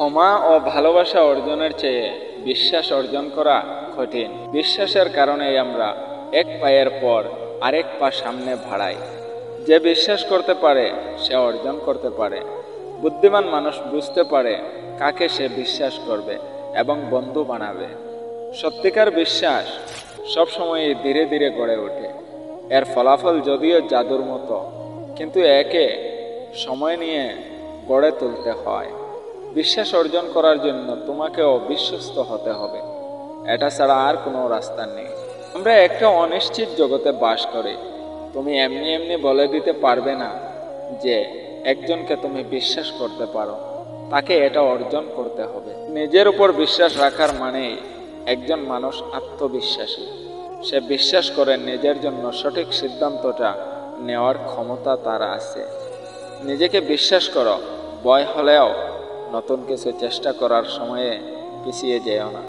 ক্ষমা ও ভালোবাসা অর্জনের চেয়ে বিশ্বাস অর্জন করা কঠিন। বিশ্বাসের কারণেই আমরা এক পায়ের পর আরেক পা সামনে বাড়াই। যে বিশ্বাস করতে পারে সে অর্জন করতে পারে। বুদ্ধিমান মানুষ বুঝতে পারে কাকে সে বিশ্বাস করবে এবং বন্ধু বানাবে। সত্যিকার বিশ্বাস সবসময়ই ধীরে ধীরে গড়ে ওঠে। এর ফলাফল যদিও জাদুর মতো, কিন্তু একে সময় নিয়ে গড়ে তুলতে হয়। বিশ্বাস অর্জন করার জন্য তোমাকেও বিশ্বস্ত হতে হবে। এটা ছাড়া আর কোনো রাস্তা নেই। আমরা একটা অনিশ্চিত জগতে বাস করি। তুমি এমনি এমনি বলে দিতে পারবে না যে একজনকে তুমি বিশ্বাস করতে পারো। তাকে এটা অর্জন করতে হবে। নিজের উপর বিশ্বাস রাখার মানেই একজন মানুষ আত্মবিশ্বাসী। সে বিশ্বাস করে নিজের জন্য সঠিক সিদ্ধান্তটা নেওয়ার ক্ষমতা তার আছে। নিজেকে বিশ্বাস করো, ভয় হলেও নতুন কিছু চেষ্টা করার সময়ে পিছিয়ে যেও না।